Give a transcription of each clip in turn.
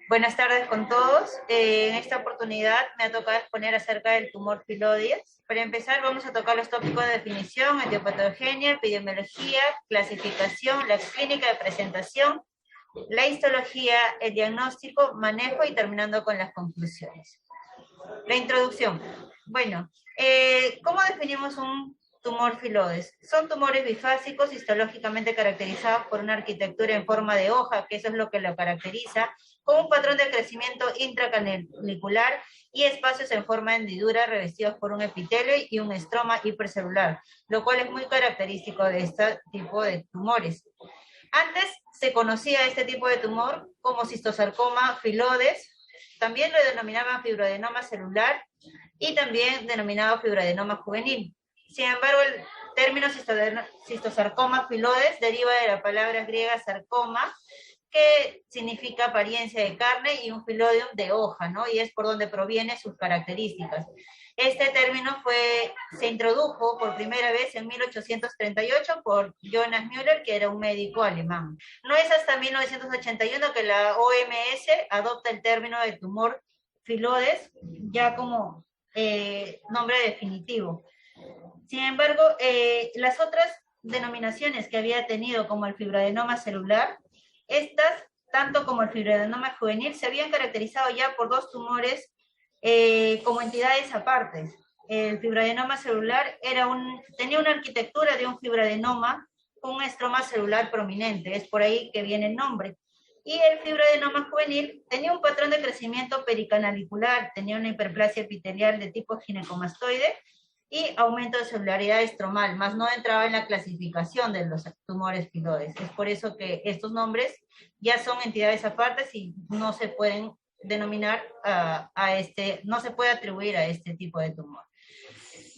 Buenas tardes con todos. En esta oportunidad me ha tocado exponer acerca del tumor filoides. Para empezar, vamos a tocar los tópicos de definición, etiopatogenia, epidemiología, clasificación, la clínica de presentación, la histología, el diagnóstico, manejo y terminando con las conclusiones. La introducción. Bueno, ¿cómo definimos un tumor filoides? Son tumores bifásicos histológicamente caracterizados por una arquitectura en forma de hoja, que eso es lo que lo caracteriza, con un patrón de crecimiento intracanicular y espacios en forma de hendidura revestidos por un epitelio y un estroma hipercelular, lo cual es muy característico de este tipo de tumores. Antes se conocía este tipo de tumor como cistosarcoma filoides, también lo denominaban fibroadenoma celular y también denominado fibroadenoma juvenil. Sin embargo, el término cistosarcoma filoides deriva de la palabra griega sarcoma, que significa apariencia de carne, y un filoidium de hoja, ¿no? Y es por donde provienen sus características. Este término se introdujo por primera vez en 1838 por Jonas Müller, que era un médico alemán. No es hasta 1981 que la OMS adopta el término de tumor filoides ya como nombre definitivo. Sin embargo, las otras denominaciones que había tenido, como el fibroadenoma celular, estas, tanto como el fibroadenoma juvenil, se habían caracterizado ya por dos tumores como entidades apartes. El fibroadenoma celular tenía una arquitectura de un fibroadenoma con un estroma celular prominente, es por ahí que viene el nombre. Y el fibroadenoma juvenil tenía un patrón de crecimiento pericanalicular, tenía una hiperplasia epitelial de tipo ginecomastoide y aumento de celularidad estromal, más no entraba en la clasificación de los tumores filoides. Es por eso que estos nombres ya son entidades apartes y no se pueden denominar no se puede atribuir a este tipo de tumor.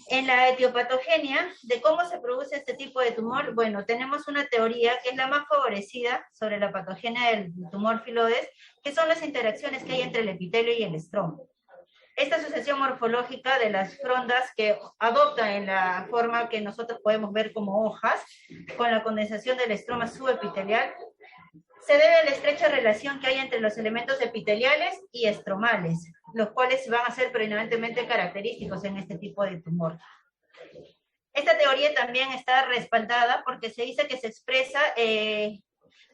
En la etiopatogenia, de cómo se produce este tipo de tumor, bueno, tenemos una teoría que es la más favorecida sobre la patogenia del tumor filoides, que son las interacciones que hay entre el epitelio y el estroma. Esta asociación morfológica de las frondas que adopta en la forma que nosotros podemos ver como hojas, con la condensación del estroma subepitelial, se debe a la estrecha relación que hay entre los elementos epiteliales y estromales, los cuales van a ser predominantemente característicos en este tipo de tumor. Esta teoría también está respaldada porque se dice que se expresa, hay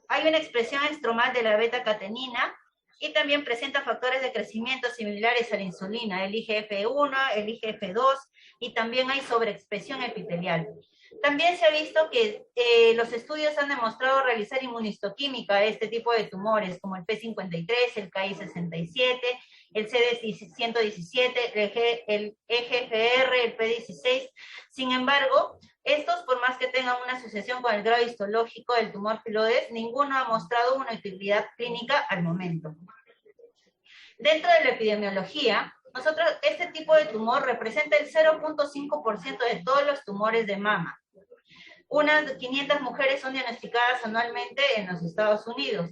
una expresión estromal de la beta-catenina, y también presenta factores de crecimiento similares a la insulina, el IGF-1, el IGF-2, y también hay sobreexpresión epitelial. También se ha visto que los estudios han demostrado realizar inmunistoquímica a este tipo de tumores, como el P53, el KI67, el CD117, el EGFR, el P16. Sin embargo, estos, por más que tengan una asociación con el grado histológico del tumor filoides, ninguno ha mostrado una utilidad clínica al momento. Dentro de la epidemiología, este tipo de tumor representa el 0.5% de todos los tumores de mama. Unas 500 mujeres son diagnosticadas anualmente en los Estados Unidos.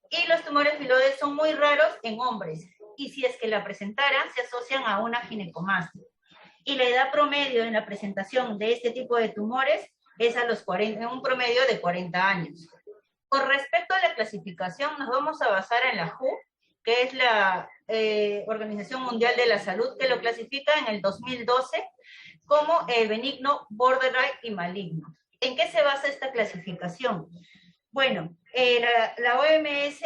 Y los tumores filoides son muy raros en hombres. Y si es que la presentaran, se asocian a una ginecomastia. Y la edad promedio en la presentación de este tipo de tumores es en un promedio de 40 años. Con respecto a la clasificación, nos vamos a basar en la WHO, que es la Organización Mundial de la Salud, que lo clasifica en el 2012 como benigno, borderline y maligno. ¿En qué se basa esta clasificación? Bueno, la OMS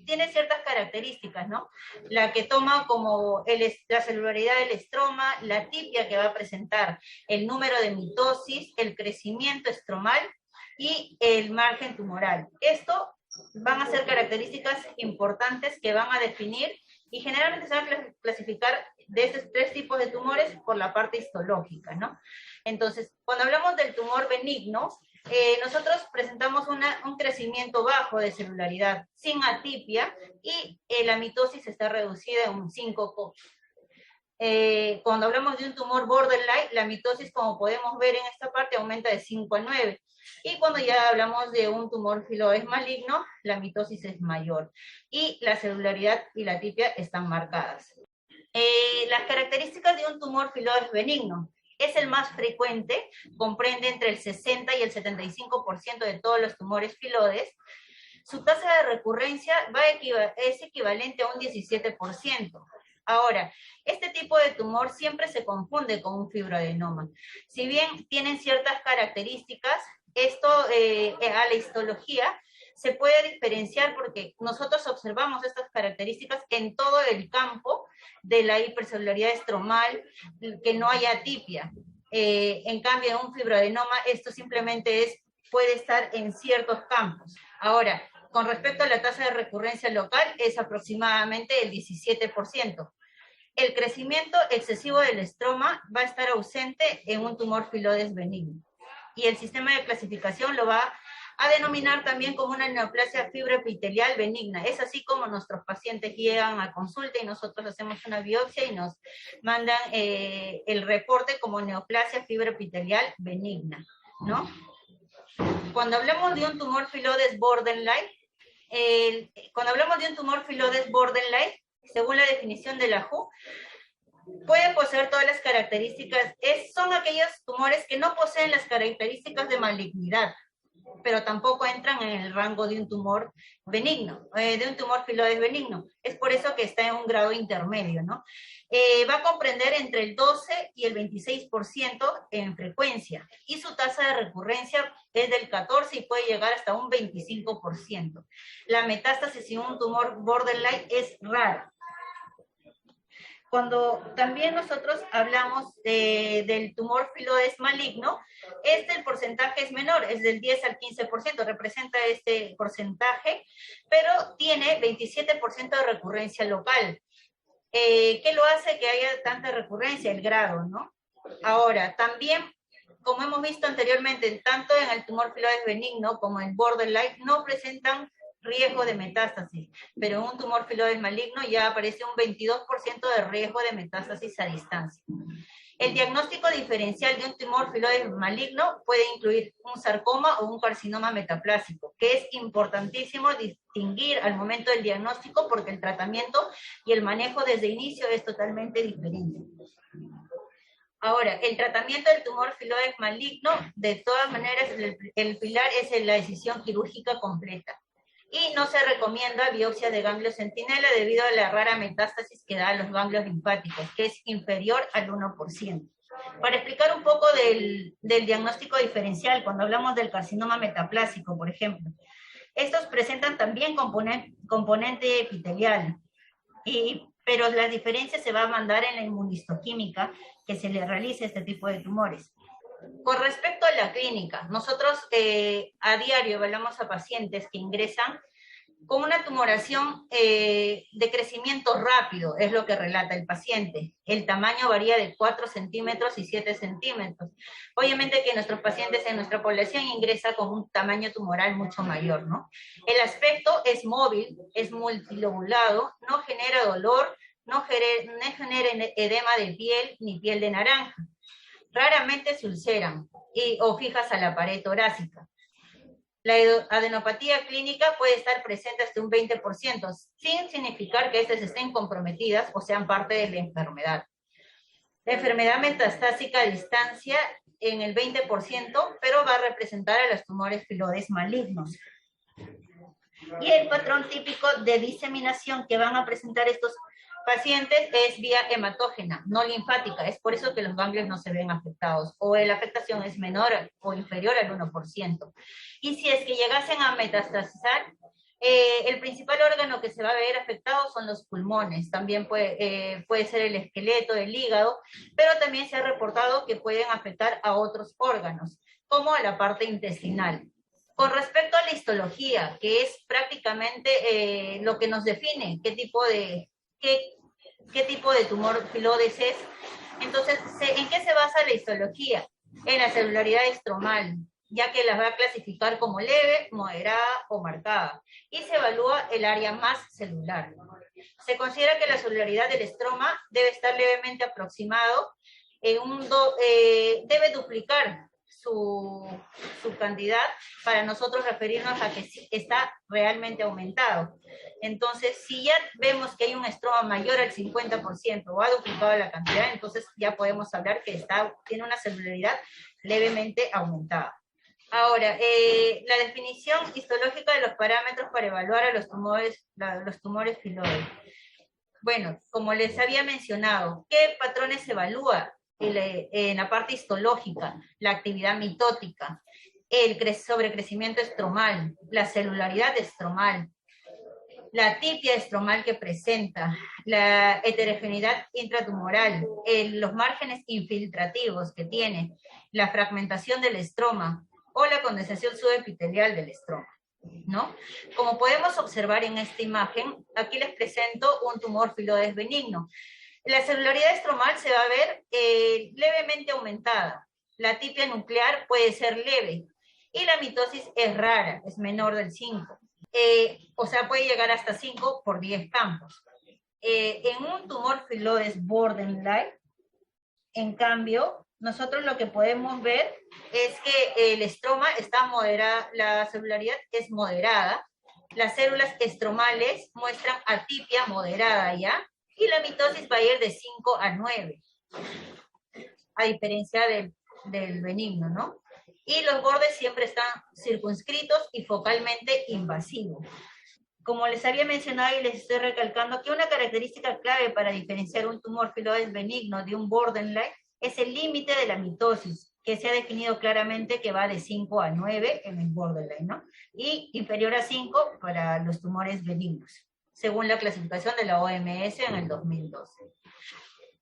tiene ciertas características, ¿no? La que toma como la celularidad del estroma, la atipia que va a presentar, el número de mitosis, el crecimiento estromal y el margen tumoral. Esto van a ser características importantes que van a definir, y generalmente se van a clasificar de estos tres tipos de tumores por la parte histológica, ¿no? Entonces, cuando hablamos del tumor benigno, nosotros presentamos un crecimiento bajo de celularidad, sin atipia, y la mitosis está reducida en un 5. Cuando hablamos de un tumor borderline, la mitosis, como podemos ver en esta parte, aumenta de 5 a 9. Y cuando ya hablamos de un tumor filoides maligno, la mitosis es mayor. Y la celularidad y la atipia están marcadas. Las características de un tumor filoides benigno. Es el más frecuente, comprende entre el 60 y el 75% de todos los tumores filoides. su tasa de recurrencia es equivalente a un 17%. Ahora, este tipo de tumor siempre se confunde con un fibroadenoma. Si bien tienen ciertas características, esto a la histología se puede diferenciar porque nosotros observamos estas características en todo el campo de la hipercelularidad estromal, que no haya atipia. En cambio, en un fibroadenoma, esto simplemente puede estar en ciertos campos. Ahora, con respecto a la tasa de recurrencia local, es aproximadamente el 17%. El crecimiento excesivo del estroma va a estar ausente en un tumor filodes benigno. Y el sistema de clasificación lo va a denominar también como una neoplasia fibroepitelial benigna. Es así como nuestros pacientes llegan a consulta y nosotros hacemos una biopsia y nos mandan el reporte como neoplasia fibroepitelial benigna, ¿no? Cuando hablamos de un tumor filodes borderline, según la definición de la WHO, puede poseer todas las características, son aquellos tumores que no poseen las características de malignidad, pero tampoco entran en el rango de un tumor benigno, de un tumor filodes benigno. Es por eso que está en un grado intermedio, ¿no? Va a comprender entre el 12 y el 26% en frecuencia, y su tasa de recurrencia es del 14 y puede llegar hasta un 25%. La metástasis en un tumor borderline es rara. Cuando también nosotros hablamos del tumor filodes maligno, el porcentaje es menor, es del 10 al 15%, representa este porcentaje, pero tiene 27% de recurrencia local. ¿Qué lo hace que haya tanta recurrencia? El grado, ¿no? Ahora, también, como hemos visto anteriormente, tanto en el tumor filodes benigno como en borderline, no presentan riesgo de metástasis, pero en un tumor filodes maligno ya aparece un 22% de riesgo de metástasis a distancia. El diagnóstico diferencial de un tumor filodes maligno puede incluir un sarcoma o un carcinoma metaplásico, que es importantísimo distinguir al momento del diagnóstico porque el tratamiento y el manejo desde inicio es totalmente diferente. Ahora, el tratamiento del tumor filodes maligno, de todas maneras, el pilar es la decisión quirúrgica completa. Y no se recomienda biopsia de ganglio centinela debido a la rara metástasis que da a los ganglios linfáticos, que es inferior al 1%. Para explicar un poco del diagnóstico diferencial, cuando hablamos del carcinoma metaplásico, por ejemplo, estos presentan también componente epitelial, pero la diferencia se va a mandar en la inmunistoquímica que se le realiza a este tipo de tumores. Con respecto a la clínica, nosotros a diario evaluamos a pacientes que ingresan con una tumoración de crecimiento rápido, es lo que relata el paciente. El tamaño varía de 4 centímetros y 7 centímetros. Obviamente que nuestros pacientes en nuestra población ingresan con un tamaño tumoral mucho mayor, ¿no? El aspecto es móvil, es multilobulado, no genera dolor, no genera edema de piel ni piel de naranja. Raramente se ulceran o fijas a la pared torácica. La adenopatía clínica puede estar presente hasta un 20%, sin significar que estas estén comprometidas o sean parte de la enfermedad. La enfermedad metastásica a distancia en el 20%, pero va a representar a los tumores filodes malignos. Y el patrón típico de diseminación que van a presentar estos pacientes es vía hematógena, no linfática. Es por eso que los ganglios no se ven afectados, o la afectación es menor o inferior al 1%. Y si es que llegasen a metastasizar, el principal órgano que se va a ver afectado son los pulmones, también puede ser el esqueleto, el hígado, pero también se ha reportado que pueden afectar a otros órganos, como a la parte intestinal. Con respecto a la histología, que es prácticamente lo que nos define qué tipo de tumor filodes es, entonces, ¿en qué se basa la histología? En la celularidad estromal, ya que las va a clasificar como leve, moderada o marcada, y se evalúa el área más celular. Se considera que la celularidad del estroma debe estar levemente aproximado, debe duplicar su cantidad para nosotros referirnos a que sí está realmente aumentado. Entonces, si ya vemos que hay un estroma mayor al 50% o ha duplicado la cantidad, entonces ya podemos hablar que tiene una celularidad levemente aumentada. Ahora, la definición histológica de los parámetros para evaluar a los tumores filoides. Bueno, como les había mencionado, ¿qué patrones se evalúa en la parte histológica? La actividad mitótica, el sobrecrecimiento estromal, la celularidad estromal, la atipia estromal que presenta, la heterogeneidad intratumoral, los márgenes infiltrativos que tiene, la fragmentación del estroma o la condensación subepitelial del estroma, ¿no? Como podemos observar en esta imagen, aquí les presento un tumor filoides benigno. La celularidad estromal se va a ver levemente aumentada. La atipia nuclear puede ser leve y la mitosis es rara, es menor del 5. O sea, puede llegar hasta 5 por 10 campos. En un tumor filoides borderline, en cambio, nosotros lo que podemos ver es que el estroma está moderada, la celularidad es moderada, las células estromales muestran atipia moderada ya, y la mitosis va a ir de 5 a 9, a diferencia del benigno, ¿no? Y los bordes siempre están circunscritos y focalmente invasivos. Como les había mencionado y les estoy recalcando, que una característica clave para diferenciar un tumor filoides benigno de un borderline es el límite de la mitosis, que se ha definido claramente que va de 5 a 9 en el borderline, ¿no? Y inferior a 5 para los tumores benignos, según la clasificación de la OMS en el 2012.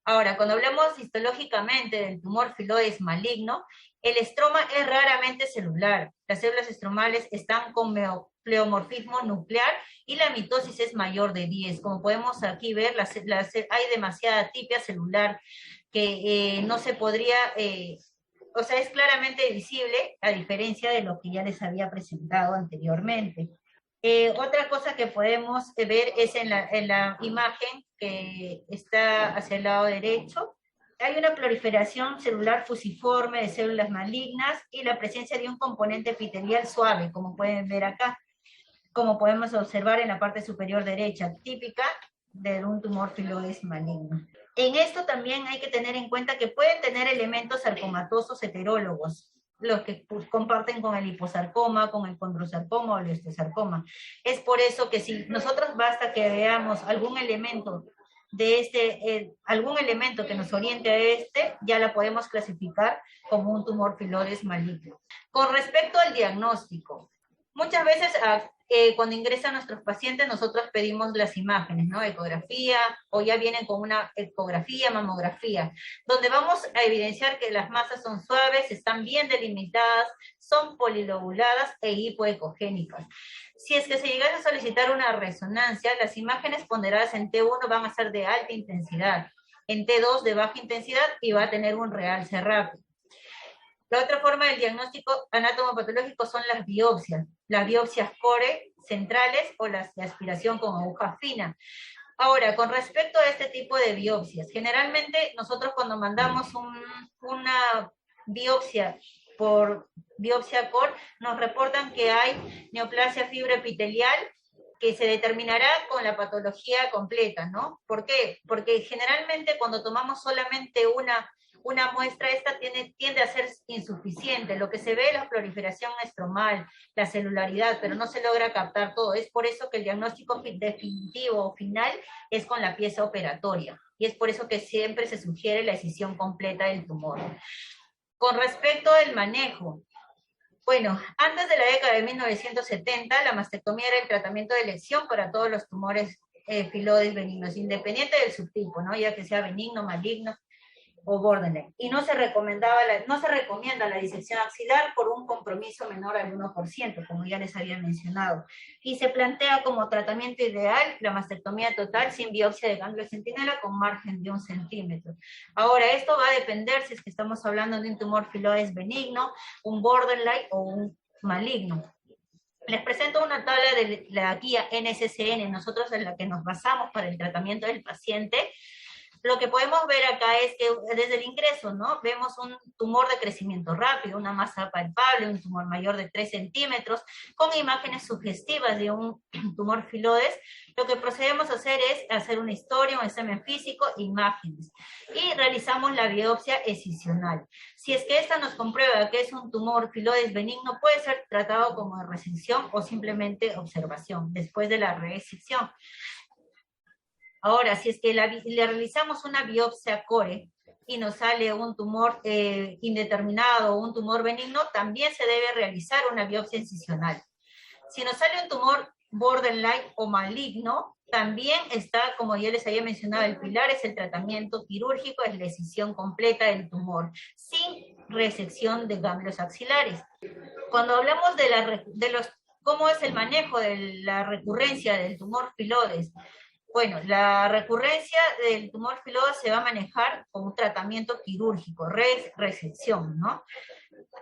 Ahora, cuando hablamos histológicamente del tumor filoides maligno, el estroma es raramente celular. Las células estromales están con pleomorfismo nuclear y la mitosis es mayor de 10. Como podemos aquí ver, hay demasiada atipia celular que no se podría, o sea, es claramente visible a diferencia de lo que ya les había presentado anteriormente. Otra cosa que podemos ver es en la imagen que está hacia el lado derecho. Hay una proliferación celular fusiforme de células malignas y la presencia de un componente epitelial suave, como pueden ver acá, como podemos observar en la parte superior derecha, típica de un tumor filoides maligno. En esto también hay que tener en cuenta que pueden tener elementos sarcomatosos heterólogos, los que comparten con el liposarcoma, con el condrosarcoma o el osteosarcoma. Es por eso que si nosotros basta que veamos algún elemento de algún elemento que nos oriente a ya la podemos clasificar como un tumor filoides maligno. Con respecto al diagnóstico, muchas veces cuando ingresan nuestros pacientes nosotros pedimos las imágenes, ¿no? Ecografía, o ya vienen con una ecografía, mamografía, donde vamos a evidenciar que las masas son suaves, están bien delimitadas, son polilobuladas e hipoecogénicas. Si es que se llegase a solicitar una resonancia, las imágenes ponderadas en T1 van a ser de alta intensidad, en T2 de baja intensidad y va a tener un realce rápido. La otra forma del diagnóstico anatomopatológico son las biopsias core centrales o las de aspiración con aguja fina. Ahora, con respecto a este tipo de biopsias, generalmente nosotros cuando mandamos una biopsia por biopsia core, nos reportan que hay neoplasia fibroepitelial que se determinará con la patología completa, ¿no? ¿Por qué? Porque generalmente cuando tomamos solamente una muestra, esta tiende a ser insuficiente. Lo que se ve es la proliferación estromal, la celularidad, pero no se logra captar todo. Es por eso que el diagnóstico definitivo o final es con la pieza operatoria. Y es por eso que siempre se sugiere la excisión completa del tumor. Con respecto al manejo, bueno, antes de la década de 1970, la mastectomía era el tratamiento de elección para todos los tumores filoides benignos, independiente del subtipo, ¿no? Ya que sea benigno, maligno o borderline. Y no se recomienda la disección axilar por un compromiso menor al 1%, como ya les había mencionado. Y se plantea como tratamiento ideal la mastectomía total sin biopsia de ganglio centinela con margen de 1 centímetro. Ahora, esto va a depender si es que estamos hablando de un tumor filoides benigno, un borderline o un maligno. Les presento una tabla de la guía NCCN, nosotros en la que nos basamos para el tratamiento del paciente. Lo que podemos ver acá es que desde el ingreso, ¿no? Vemos un tumor de crecimiento rápido, una masa palpable, un tumor mayor de 3 centímetros, con imágenes sugestivas de un tumor filodes. Lo que procedemos a hacer es hacer una historia, un examen físico, imágenes, y realizamos la biopsia excisional. Si es que esta nos comprueba que es un tumor filodes benigno, puede ser tratado como resección o simplemente observación después de la resección. Ahora, si es que le realizamos una biopsia core y nos sale un tumor indeterminado o un tumor benigno, también se debe realizar una biopsia incisional. Si nos sale un tumor borderline o maligno, también está, como ya les había mencionado, el pilar es el tratamiento quirúrgico, es la excisión completa del tumor, sin resección de ganglios axilares. Cuando hablamos cómo es el manejo de la recurrencia del tumor filodes, bueno, la recurrencia del tumor filodes se va a manejar con un tratamiento quirúrgico, resección, ¿no?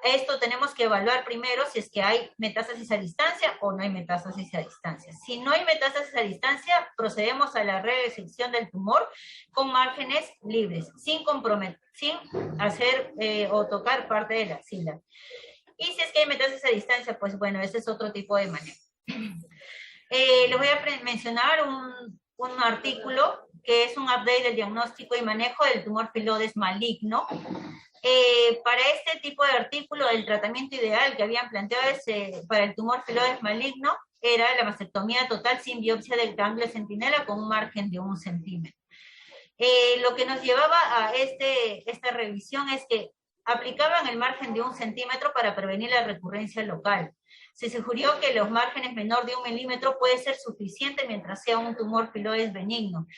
Esto tenemos que evaluar primero si es que hay metástasis a distancia o no hay metástasis a distancia. Si no hay metástasis a distancia, procedemos a la resección del tumor con márgenes libres, sin hacer o tocar parte de la axila. Y si es que hay metástasis a distancia, pues bueno, ese es otro tipo de manejo. Les voy a mencionar un artículo que es un update del diagnóstico y manejo del tumor filodes maligno. Para este tipo de artículo, el tratamiento ideal que habían planteado para el tumor filodes maligno era la mastectomía total sin biopsia del ganglio centinela con un margen de 1 centímetro. Lo que nos llevaba a esta revisión es que aplicaban el margen de 1 centímetro para prevenir la recurrencia local. Se sugirió que los márgenes menor de 1 milímetro puede ser suficiente mientras sea un tumor filodes benigno,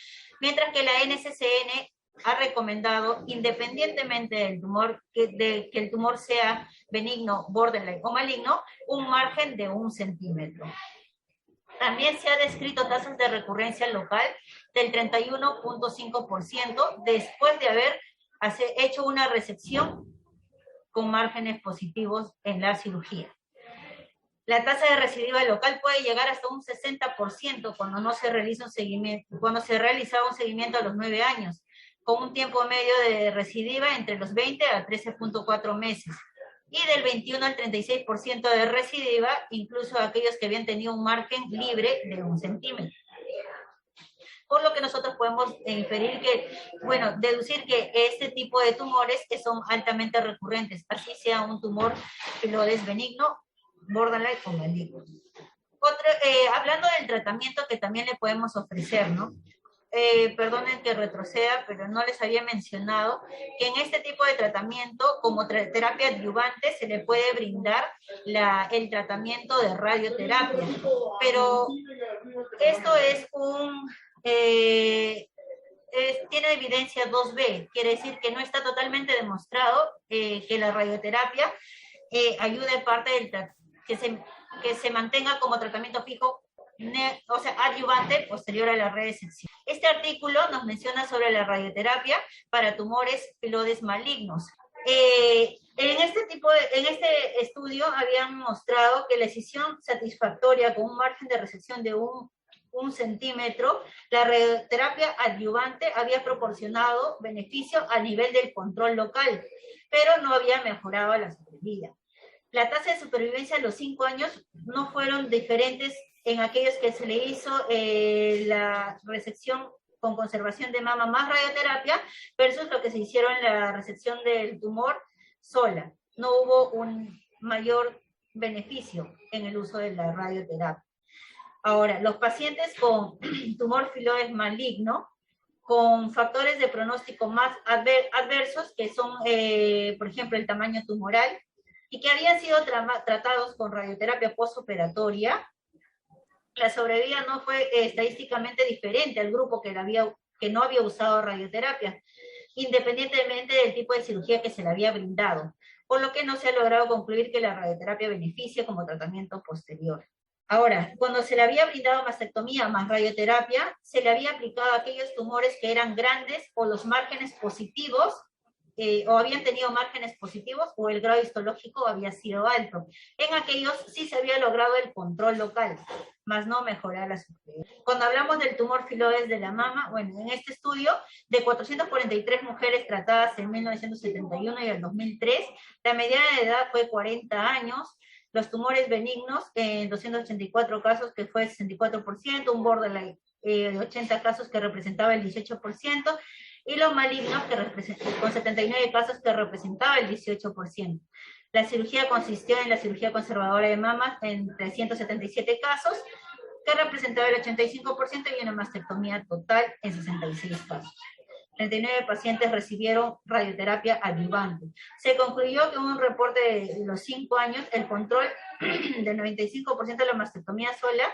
mientras que la NCCN ha recomendado, independientemente del tumor, que el tumor sea benigno, borderline o maligno, un margen de 1 centímetro. También se ha descrito tasas de recurrencia local del 31.5% después de haber hecho una resección con márgenes positivos en la cirugía. La tasa de recidiva local puede llegar hasta un 60% cuando se realizaba un seguimiento a los 9 años, con un tiempo medio de recidiva entre los 20 a 13.4 meses, y del 21 al 36% de recidiva, incluso aquellos que habían tenido un margen libre de 1 centímetro. Por lo que nosotros podemos deducir que este tipo de tumores que son altamente recurrentes, así sea un tumor filodes benigno, borderline o maligno. Hablando del tratamiento que también le podemos ofrecer, ¿no? Perdonen que retroceda, pero no les había mencionado que en este tipo de tratamiento, como terapia adyuvante, se le puede brindar el tratamiento de radioterapia. Pero esto es tiene evidencia 2B, quiere decir que no está totalmente demostrado que la radioterapia ayuda en parte que se mantenga como tratamiento fijo, o sea, adyuvante posterior a la resección. Este artículo nos menciona sobre la radioterapia para tumores filodes malignos. En este estudio habían mostrado que la excisión satisfactoria con un margen de resección de 1 centímetro, la radioterapia adyuvante había proporcionado beneficio a nivel del control local, pero no había mejorado la sobrevida. La tasa de supervivencia a los 5 años no fueron diferentes en aquellos que se le hizo la resección con conservación de mama más radioterapia versus lo que se hicieron la resección del tumor sola. No hubo un mayor beneficio en el uso de la radioterapia. Ahora, los pacientes con tumor filodes maligno, con factores de pronóstico más adversos, que son, por ejemplo, el tamaño tumoral, y que habían sido tratados con radioterapia postoperatoria, la sobrevida no fue estadísticamente diferente al grupo que no había usado radioterapia, independientemente del tipo de cirugía que se le había brindado, por lo que no se ha logrado concluir que la radioterapia beneficia como tratamiento posterior. Ahora, cuando se le había brindado mastectomía más radioterapia, se le había aplicado a aquellos tumores que eran grandes o los márgenes positivos, o habían tenido márgenes positivos, o el grado histológico había sido alto. En aquellos sí se había logrado el control local, más no mejorar la supervivencia. Cuando hablamos del tumor filoides de la mama, bueno, en este estudio, de 443 mujeres tratadas en 1971 y el 2003, la mediana de edad fue 40 años, los tumores benignos en 284 casos, que fue el 64%, un borderline de 80 casos que representaba el 18%, y los malignos con 79 casos que representaba el 18%. La cirugía consistió en la cirugía conservadora de mamas en 377 casos, que representaba el 85%, y una mastectomía total en 66 casos. 39 pacientes recibieron radioterapia adyuvante. Se concluyó que en un reporte de los 5 años, el control del 95% de la mastectomía sola,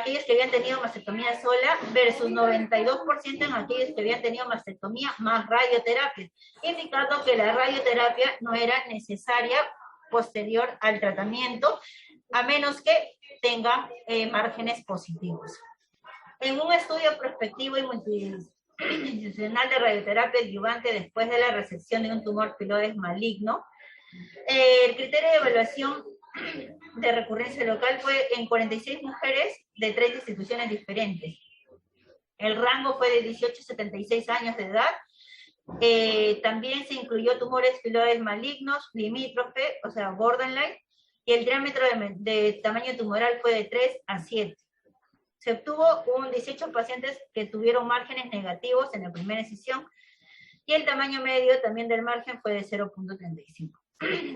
aquellos que habían tenido mastectomía sola, versus 92% en aquellos que habían tenido mastectomía más radioterapia, indicando que la radioterapia no era necesaria posterior al tratamiento, a menos que tengan márgenes positivos. En un estudio prospectivo y multidisciplinar de radioterapia adyuvante después de la resección de un tumor filoides maligno, el criterio de evaluación de recurrencia local fue en 46 mujeres de 3 instituciones diferentes. El rango fue de 18 a 76 años de edad. También se incluyó tumores filoides malignos, limítrofe, o sea, borderline, y el diámetro de tamaño tumoral fue de 3 a 7. Se obtuvo 18 pacientes que tuvieron márgenes negativos en la primera incisión, y el tamaño medio también del margen fue de 0.35.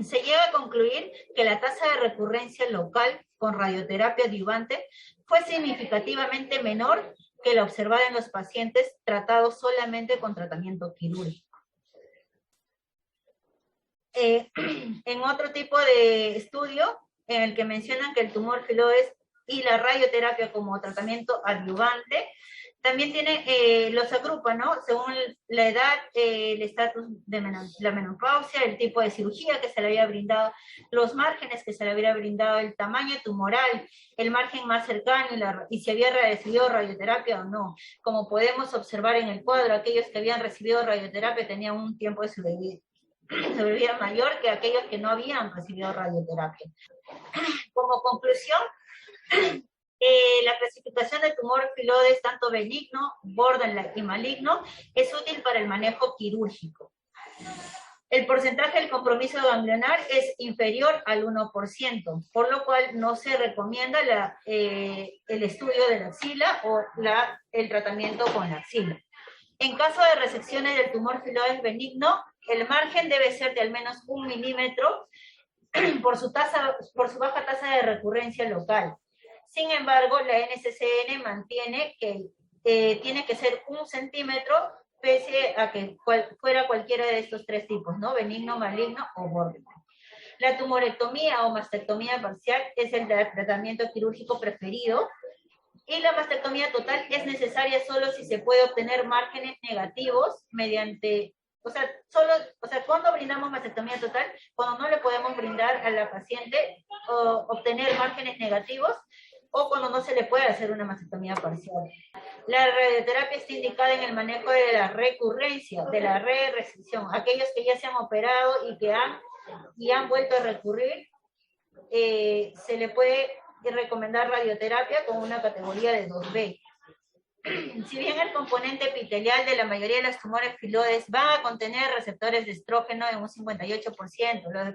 Se llega a concluir que la tasa de recurrencia local con radioterapia adyuvante fue significativamente menor que la observada en los pacientes tratados solamente con tratamiento quirúrgico. En otro tipo de estudio, en el que mencionan que el tumor filoides y la radioterapia como tratamiento adyuvante, también los agrupan, ¿no? Según la edad, el estatus de la menopausia, el tipo de cirugía que se le había brindado, los márgenes que se le había brindado, el tamaño tumoral, el margen más cercano y si había recibido radioterapia o no. Como podemos observar en el cuadro, aquellos que habían recibido radioterapia tenían un tiempo de sobrevida mayor que aquellos que no habían recibido radioterapia. Como conclusión, la clasificación de tumor filoides, tanto benigno, borderline y maligno, es útil para el manejo quirúrgico. El porcentaje del compromiso ganglionar es inferior al 1%, por lo cual no se recomienda el estudio de la axila o el tratamiento con la axila. En caso de resecciones del tumor filoides benigno, el margen debe ser de al menos 1 milímetro por su baja tasa de recurrencia local. Sin embargo, la NCCN mantiene que tiene que ser 1 centímetro pese a que fuera cualquiera de estos 3 tipos, ¿no? Benigno, maligno o borderline. La tumorectomía o mastectomía parcial es el tratamiento quirúrgico preferido, y la mastectomía total es necesaria solo si se puede obtener márgenes negativos mediante, cuando brindamos mastectomía total, cuando no le podemos brindar a la paciente obtener márgenes negativos, o cuando no se le puede hacer una mastectomía parcial. La radioterapia está indicada en el manejo de la recurrencia, de la re-resección. Aquellos que ya se han operado y han vuelto a recurrir, se le puede recomendar radioterapia con una categoría de 2B. Si bien el componente epitelial de la mayoría de los tumores filoides va a contener receptores de estrógeno en un 58%, los de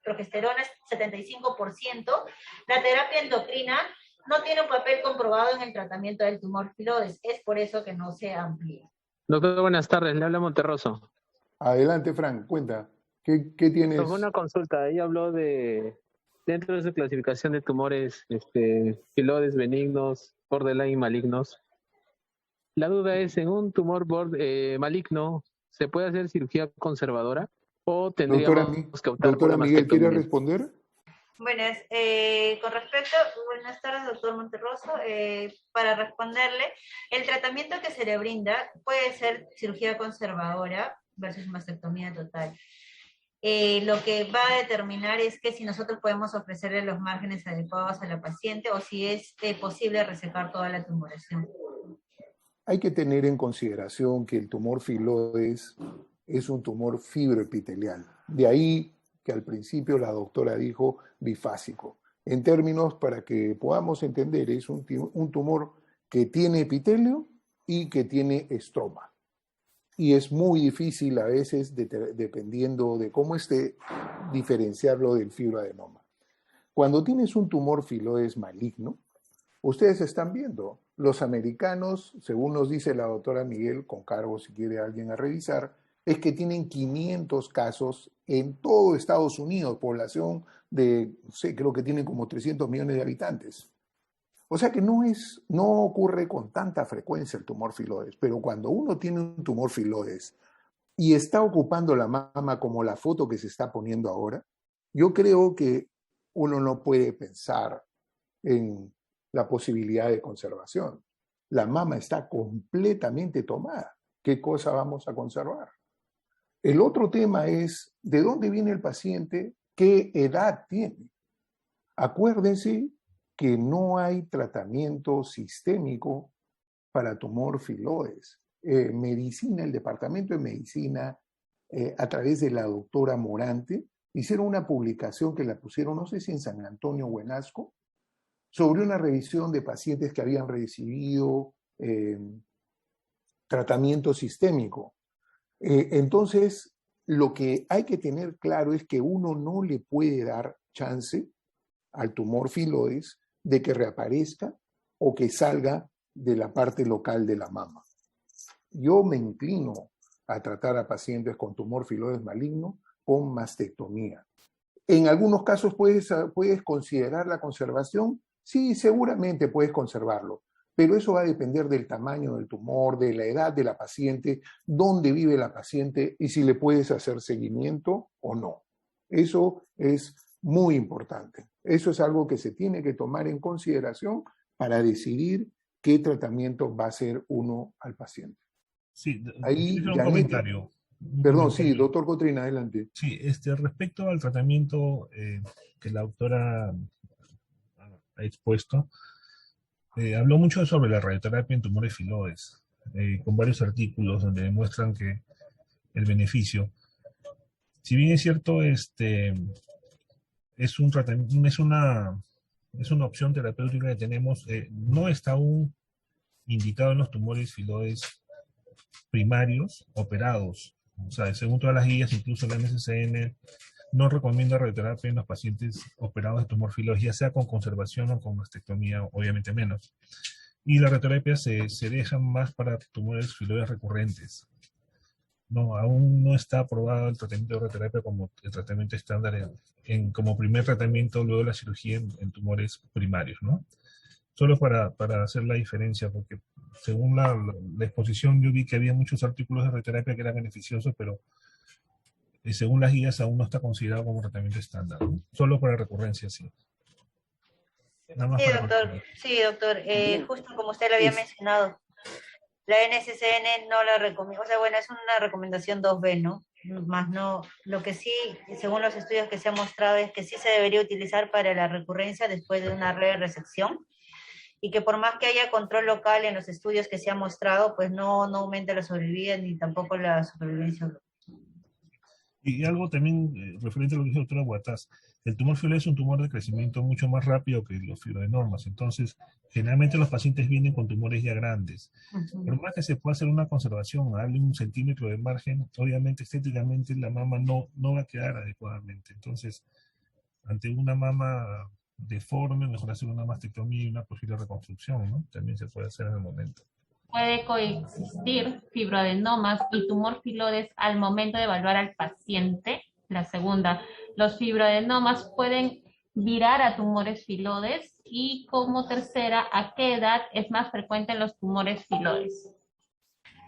progesterona 75%, la terapia endocrina no tiene un papel comprobado en el tratamiento del tumor filoides. Es por eso que no se amplía. Doctor, buenas tardes. Le habla Monterroso. Adelante, Frank, cuenta. ¿Qué tienes? Fue una consulta. Ella habló dentro de su clasificación de tumores filoides benignos, borderline y malignos. La duda es, ¿en un tumor maligno se puede hacer cirugía conservadora o tendríamos que optar por la Miguel, mastectomía? ¿quiere responder? Buenas, buenas tardes, doctor Monterroso. Para responderle, el tratamiento que se le brinda puede ser cirugía conservadora versus mastectomía total. Lo que va a determinar es que si nosotros podemos ofrecerle los márgenes adecuados a la paciente o si es posible resecar toda la tumoración. Hay que tener en consideración que el tumor filoides es un tumor fibroepitelial. De ahí que al principio la doctora dijo bifásico. En términos para que podamos entender, es un tumor que tiene epitelio y que tiene estroma. Y es muy difícil a veces, dependiendo de cómo esté, diferenciarlo del fibroadenoma. Cuando tienes un tumor filodes maligno, ustedes están viendo, los americanos, según nos dice la doctora Miguel, con cargo si quiere alguien a revisar, es que tienen 500 casos en todo Estados Unidos, población de, no sé, creo que tienen como 300 millones de habitantes. O sea que no ocurre con tanta frecuencia el tumor filodes, pero cuando uno tiene un tumor filodes y está ocupando la mama como la foto que se está poniendo ahora, yo creo que uno no puede pensar en la posibilidad de conservación. La mama está completamente tomada. ¿Qué cosa vamos a conservar? El otro tema es de dónde viene el paciente, qué edad tiene. Acuérdense que no hay tratamiento sistémico para tumor filodes. Medicina, el departamento de medicina, a través de la doctora Morante, hicieron una publicación que la pusieron, no sé si en San Antonio o en Asco, sobre una revisión de pacientes que habían recibido tratamiento sistémico. Entonces, lo que hay que tener claro es que uno no le puede dar chance al tumor filodes de que reaparezca o que salga de la parte local de la mama. Yo me inclino a tratar a pacientes con tumor filodes maligno con mastectomía. En algunos casos puedes considerar la conservación. Sí, seguramente puedes conservarlo, pero eso va a depender del tamaño del tumor, de la edad de la paciente, dónde vive la paciente y si le puedes hacer seguimiento o no. Eso es muy importante. Eso es algo que se tiene que tomar en consideración para decidir qué tratamiento va a hacer uno al paciente. Sí, Ahí, un Janet, comentario. perdón, sí, doctor Cotrina, adelante. Sí, respecto al tratamiento que la doctora ha expuesto, habló mucho sobre la radioterapia en tumores filodes, con varios artículos donde demuestran que el beneficio, si bien es cierto, es un tratamiento, es una opción terapéutica que tenemos, no está aún indicado en los tumores filodes primarios operados. O sea, según todas las guías, incluso la NCCN no recomienda radioterapia en los pacientes operados de tumor filodes, ya sea con conservación o con mastectomía, obviamente menos. Y la radioterapia se deja más para tumores filodes recurrentes. No, aún no está aprobado el tratamiento de radioterapia como el tratamiento estándar como primer tratamiento luego de la cirugía en tumores primarios, ¿no? Solo para hacer la diferencia, porque según la exposición yo vi que había muchos artículos de radioterapia que eran beneficiosos, pero según las guías aún no está considerado como tratamiento estándar, ¿no? Solo para recurrencia, sí. Nada más Sí, para doctor. Sí, doctor. Justo como usted lo había mencionado, la NCCN no la recomienda, o sea, bueno, es una recomendación 2B, ¿no? Más no, lo que sí, según los estudios que se han mostrado, es que sí se debería utilizar para la recurrencia después de una resección, y que por más que haya control local en los estudios que se han mostrado, pues no aumenta la sobrevida ni tampoco la supervivencia. Y algo también referente a lo que dijo la doctora Guataz, el tumor filoide es un tumor de crecimiento mucho más rápido que los fibroadenomas, entonces generalmente los pacientes vienen con tumores ya grandes. Por más que se pueda hacer una conservación, darle 1 centímetro de margen, obviamente estéticamente la mama no va a quedar adecuadamente. Entonces, ante una mama deforme, mejor hacer una mastectomía y una posible reconstrucción, ¿no? También se puede hacer en el momento. Puede coexistir fibroadenomas y tumor filodes al momento de evaluar al paciente. La segunda, los fibroadenomas pueden virar a tumores filodes. Y como tercera, ¿a qué edad es más frecuente en los tumores filodes?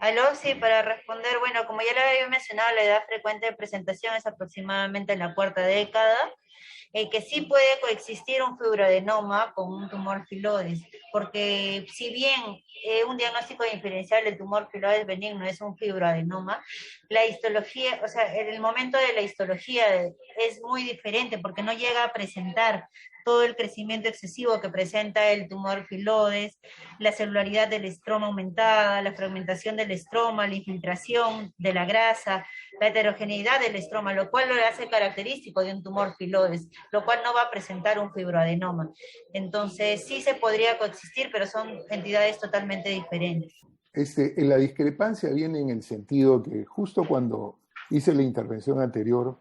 Aló, sí, para responder, bueno, como ya le había mencionado, la edad frecuente de presentación es aproximadamente en la 4ª década, que sí puede coexistir un fibroadenoma con un tumor filodes, porque si bien un diagnóstico diferencial del tumor filodes benigno es un fibroadenoma, la histología, o sea, en el momento de la histología es muy diferente porque no llega a presentar todo el crecimiento excesivo que presenta el tumor filodes, la celularidad del estroma aumentada, la fragmentación del estroma, la infiltración de la grasa, la heterogeneidad del estroma, lo cual lo hace característico de un tumor filodes, lo cual no va a presentar un fibroadenoma. Entonces, sí se podría coexistir, pero son entidades totalmente diferentes. La discrepancia viene en el sentido que justo cuando hice la intervención anterior,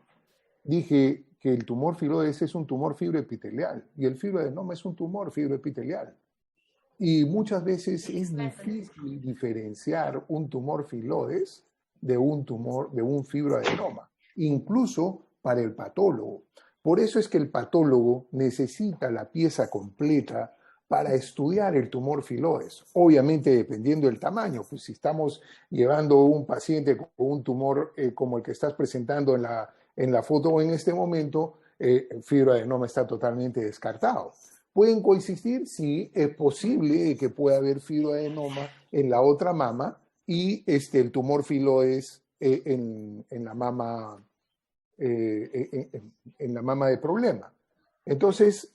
dije que el tumor filodes es un tumor fibroepitelial y el fibroadenoma es un tumor fibroepitelial. Y muchas veces es difícil diferenciar un tumor filodes de un fibroadenoma, incluso para el patólogo. Por eso es que el patólogo necesita la pieza completa para estudiar el tumor filodes. Obviamente dependiendo del tamaño, pues si estamos llevando un paciente con un tumor como el que estás presentando en la foto o en este momento, el fibroadenoma está totalmente descartado. ¿Pueden coexistir? Sí, es posible que pueda haber fibroadenoma en la otra mama y el tumor filodes en la mama de problema. Entonces,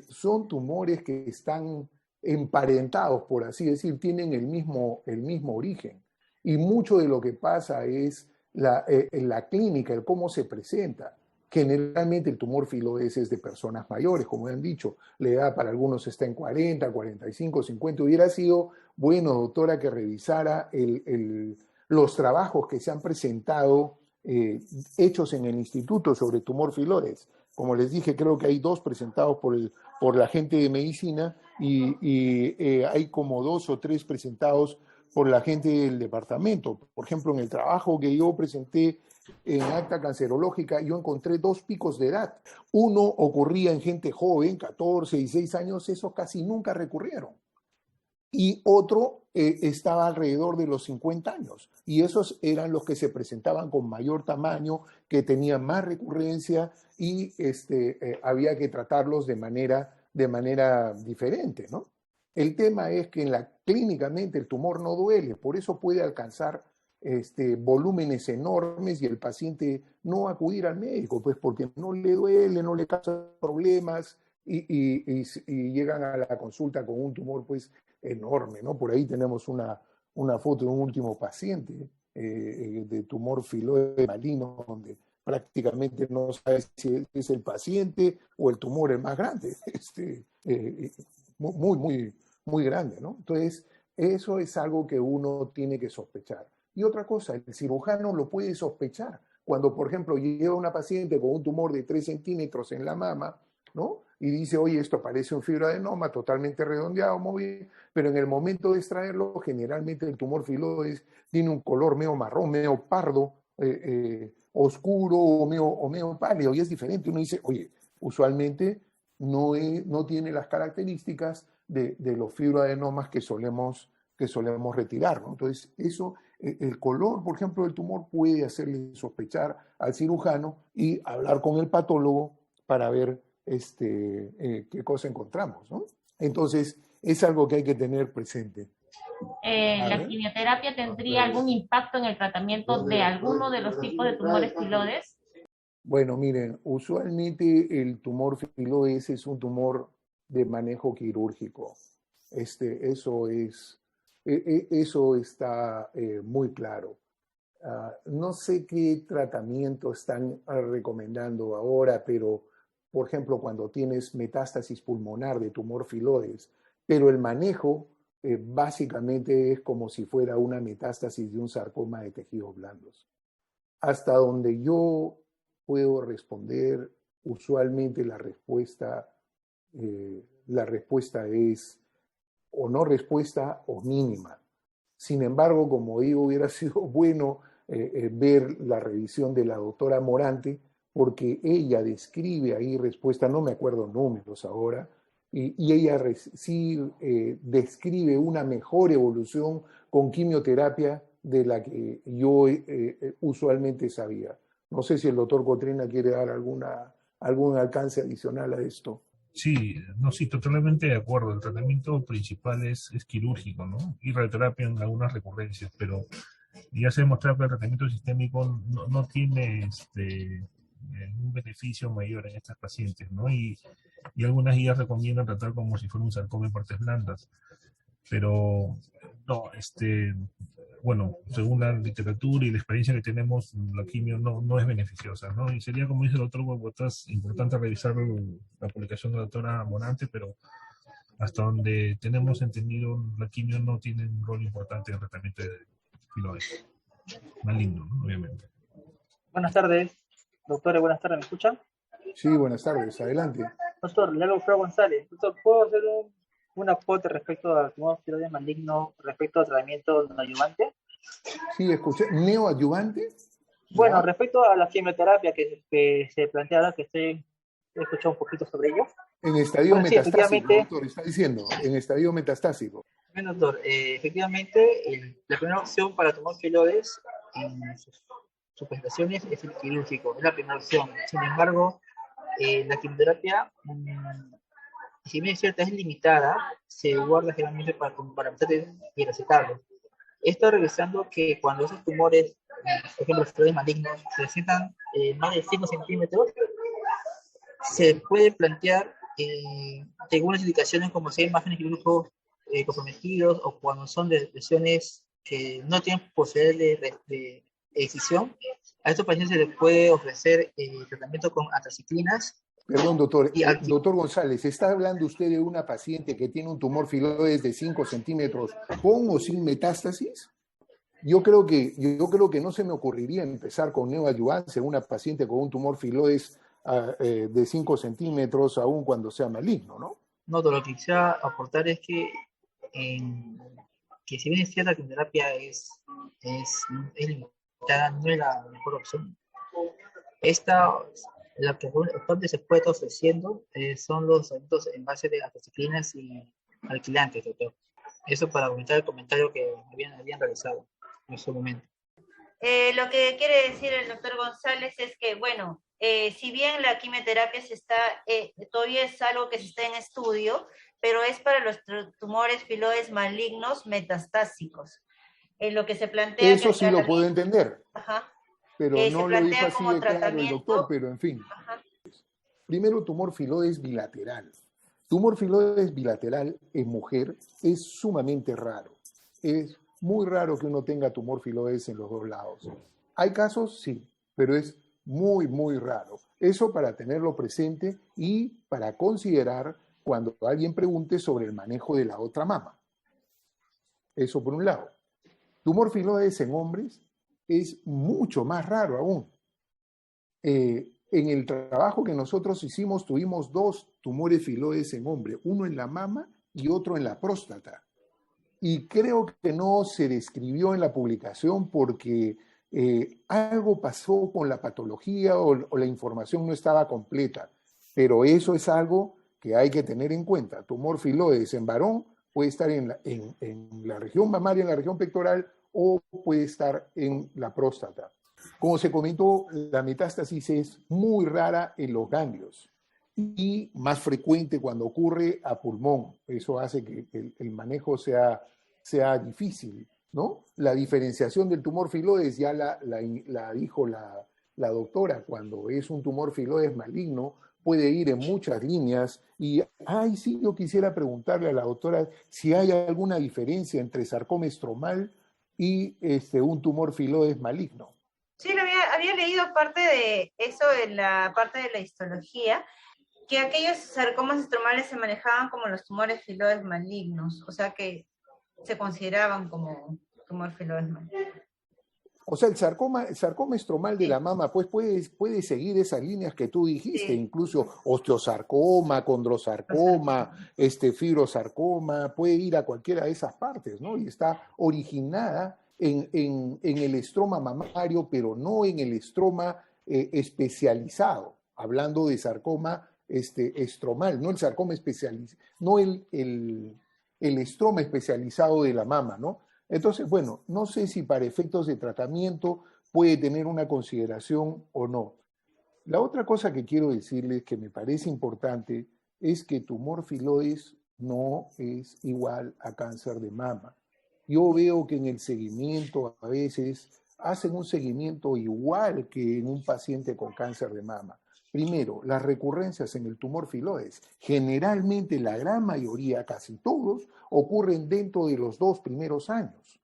son tumores que están emparentados, por así decir, tienen el mismo origen. Y mucho de lo que pasa es en la clínica, el cómo se presenta. Generalmente el tumor filodes es de personas mayores, como han dicho, la edad para algunos está en 40, 45, 50. Hubiera sido bueno, doctora, que revisara los trabajos que se han presentado hechos en el instituto sobre tumor filodes. Como les dije, creo que hay 2 presentados por la gente de medicina y hay como 2 o 3 presentados por la gente del departamento. Por ejemplo, en el trabajo que yo presenté en acta cancerológica, yo encontré 2 picos de edad. Uno ocurría en gente joven, 14, 16 años, esos casi nunca recurrieron. Y otro estaba alrededor de los 50 años. Y esos eran los que se presentaban con mayor tamaño, que tenían más recurrencia y había que tratarlos de manera diferente, ¿no? El tema es que clínicamente el tumor no duele, por eso puede alcanzar volúmenes enormes y el paciente no acudir al médico, pues porque no le duele, no le causa problemas y llegan a la consulta con un tumor pues enorme, ¿no? Por ahí tenemos una foto de un último paciente de tumor filoide maligno donde prácticamente no sabes si es el paciente o el tumor el más grande, muy grande, ¿no? Entonces, eso es algo que uno tiene que sospechar. Y otra cosa, el cirujano lo puede sospechar. Cuando, por ejemplo, lleva una paciente con un tumor de 3 centímetros en la mama, ¿no? Y dice, oye, esto parece un fibroadenoma totalmente redondeado, muy bien, pero en el momento de extraerlo, generalmente el tumor filodes tiene un color medio marrón, medio pardo, oscuro o medio pálido, y es diferente. Uno dice, oye, usualmente no tiene las características de los fibroadenomas que solemos retirar, ¿no? Entonces, el color, por ejemplo, del tumor puede hacerle sospechar al cirujano y hablar con el patólogo para ver qué cosa encontramos, ¿no? Entonces, es algo que hay que tener presente. ¿La quimioterapia tendría algún impacto en el tratamiento de alguno de los tipos de tumores filodes? Bueno, miren, usualmente el tumor filodes es un tumor de manejo quirúrgico. Eso está muy claro. No sé qué tratamiento están recomendando ahora, pero, por ejemplo, cuando tienes metástasis pulmonar de tumor filodes, pero el manejo básicamente es como si fuera una metástasis de un sarcoma de tejidos blandos. Hasta donde yo puedo responder, usualmente la respuesta es o no respuesta o mínima. Sin embargo, como digo, hubiera sido bueno ver la revisión de la doctora Morante, porque ella describe ahí respuesta, no me acuerdo números ahora, y ella sí describe una mejor evolución con quimioterapia de la que yo usualmente sabía. No sé si el doctor Cotrina quiere dar algún alcance adicional a esto. Sí, no, sí, totalmente de acuerdo. El tratamiento principal es quirúrgico, ¿no? Y radioterapia en algunas recurrencias, pero ya se ha demostrado que el tratamiento sistémico no tiene un beneficio mayor en estas pacientes, ¿no? Y y algunas guías recomiendan tratar como si fuera un sarcoma en partes blandas, pero no, bueno, según la literatura y la experiencia que tenemos, la quimio no es beneficiosa, ¿no? Y sería, como dice el doctor Botas, importante revisar la publicación de la doctora Morante, pero hasta donde tenemos entendido, la quimio no tiene un rol importante en el tratamiento de filoides maligno, ¿no? Obviamente. Buenas tardes, doctores, buenas tardes, ¿me escuchan? Sí, buenas tardes, adelante. Doctor, le hablo Alfredo González. Doctor, ¿puedo hacer un aporte respecto al tumor tiroides maligno, respecto al tratamiento no adyuvante? Sí, escuché. ¿Neoadyuvante? Bueno, ¿Ya? respecto a la quimioterapia que se plantea ahora, he escuchado un poquito sobre ello. En estadio Bueno, sí, metastásico, efectivamente. doctor, está diciendo, en estadio metastásico. Bueno, doctor, efectivamente, la primera opción para tumor filoides en sus presentaciones es el quirúrgico, es la primera opción. Sin embargo, la quimioterapia, si bien es cierta, es limitada, se guarda generalmente para meter y recetarlo. Esto regresando que cuando esos tumores, por ejemplo, los filoides malignos, se presentan más de 5 centímetros, se puede plantear algunas indicaciones como si hay márgenes quirúrgicos comprometidos o cuando son de lesiones que no tienen posibilidad de decisión. A estos pacientes se les puede ofrecer tratamiento con antraciclinas. Perdón, doctor. Doctor González, ¿está hablando usted de una paciente que tiene un tumor filoides de 5 centímetros con o sin metástasis? Yo creo que no se me ocurriría empezar con neoadyuvancia en una paciente con un tumor filoides de 5 centímetros, aun cuando sea maligno, ¿no? No, lo que quisiera aportar es que si bien es cierta, la quimioterapia es limitada, no es la mejor opción. La que actualmente se puede estar ofreciendo son los tratamientos en base de antraciclinas y alquilantes, doctor. Eso para aumentar el comentario que habían realizado en su momento. Lo que quiere decir el doctor González es que, bueno, si bien la quimioterapia todavía es algo que se está en estudio, pero es para los tumores filoides malignos metastásicos. Lo que se plantea... Eso sí lo puedo entender. Ajá. Pero no lo dijo así de claro el doctor, pero en fin. Ajá. Primero, tumor filoides bilateral. Tumor filoides bilateral en mujer es sumamente raro. Es muy raro que uno tenga tumor filoides en los dos lados. ¿Hay casos? Sí, pero es muy, muy raro. Eso para tenerlo presente y para considerar cuando alguien pregunte sobre el manejo de la otra mama. Eso por un lado. Tumor filoides en hombres es mucho más raro aún. En el trabajo que nosotros hicimos tuvimos 2 tumores filoides en hombre, uno en la mama y otro en la próstata. Y creo que no se describió en la publicación porque algo pasó con la patología o la información no estaba completa. Pero eso es algo que hay que tener en cuenta. Tumor filoides en varón puede estar en la región mamaria, en la región pectoral, o puede estar en la próstata. Como se comentó, la metástasis es muy rara en los ganglios y más frecuente cuando ocurre a pulmón. Eso hace que el manejo sea difícil, ¿no? La diferenciación del tumor filoides ya la dijo la doctora. Cuando es un tumor filoides maligno, puede ir en muchas líneas y, sí, yo quisiera preguntarle a la doctora si hay alguna diferencia entre sarcoma estromal y un tumor filoides maligno. Sí, había leído parte de eso en la parte de la histología, que aquellos sarcomas estromales se manejaban como los tumores filoides malignos, o sea que se consideraban como tumor filoides maligno. O sea, el sarcoma estromal de la mama, pues puede seguir esas líneas que tú dijiste, sí. Incluso osteosarcoma, condrosarcoma, fibrosarcoma, puede ir a cualquiera de esas partes, ¿no? Y está originada en el estroma mamario, pero no en el estroma especializado, hablando de sarcoma estromal, no el sarcoma especializado, no el estroma especializado de la mama, ¿no? Entonces, bueno, no sé si para efectos de tratamiento puede tener una consideración o no. La otra cosa que quiero decirles que me parece importante es que tumor filoides no es igual a cáncer de mama. Yo veo que en el seguimiento a veces hacen un seguimiento igual que en un paciente con cáncer de mama. Primero, las recurrencias en el tumor filodes, generalmente la gran mayoría, casi todos, ocurren dentro de los 2 primeros años.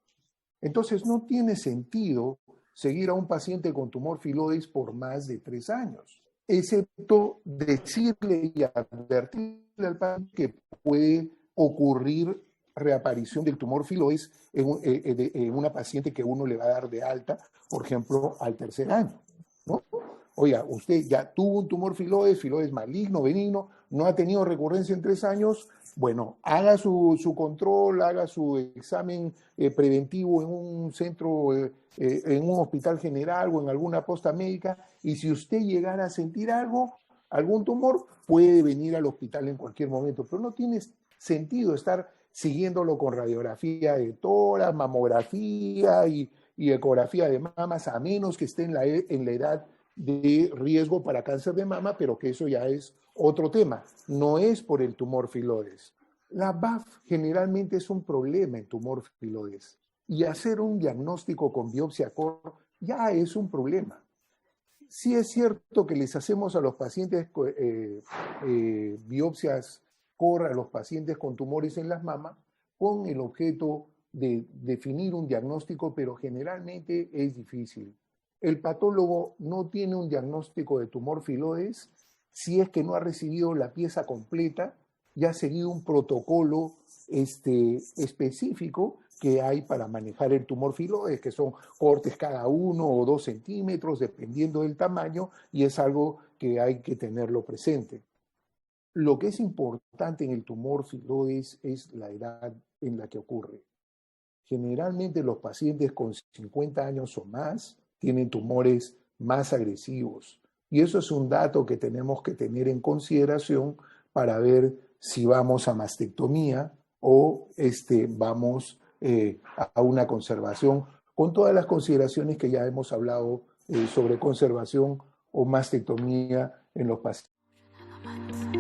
Entonces no tiene sentido seguir a un paciente con tumor filodes por más de 3 años, excepto decirle y advertirle al paciente que puede ocurrir reaparición del tumor filodes en una paciente que uno le va a dar de alta, por ejemplo, al 3er año, ¿no? Oiga, usted ya tuvo un tumor filodes maligno, benigno, no ha tenido recurrencia en 3 años, bueno, haga su control, haga su examen preventivo en un centro, en un hospital general o en alguna posta médica, y si usted llegara a sentir algo, algún tumor, puede venir al hospital en cualquier momento, pero no tiene sentido estar siguiéndolo con radiografía de tórax, mamografía y ecografía de mamas, a menos que esté en la edad de riesgo para cáncer de mama, pero que eso ya es otro tema. No es por el tumor filodes. La BAF generalmente es un problema en tumor filodes y hacer un diagnóstico con biopsia core ya es un problema. Sí es cierto que les hacemos a los pacientes biopsias core, a los pacientes con tumores en las mamas, con el objeto de definir un diagnóstico, pero generalmente es difícil. El patólogo no tiene un diagnóstico de tumor filodes si es que no ha recibido la pieza completa y ha seguido un protocolo específico que hay para manejar el tumor filodes, que son cortes cada 1 o 2 centímetros, dependiendo del tamaño, y es algo que hay que tenerlo presente. Lo que es importante en el tumor filodes es la edad en la que ocurre. Generalmente los pacientes con 50 años o más tienen tumores más agresivos. Y eso es un dato que tenemos que tener en consideración para ver si vamos a mastectomía o vamos a una conservación, con todas las consideraciones que ya hemos hablado sobre conservación o mastectomía en los pacientes.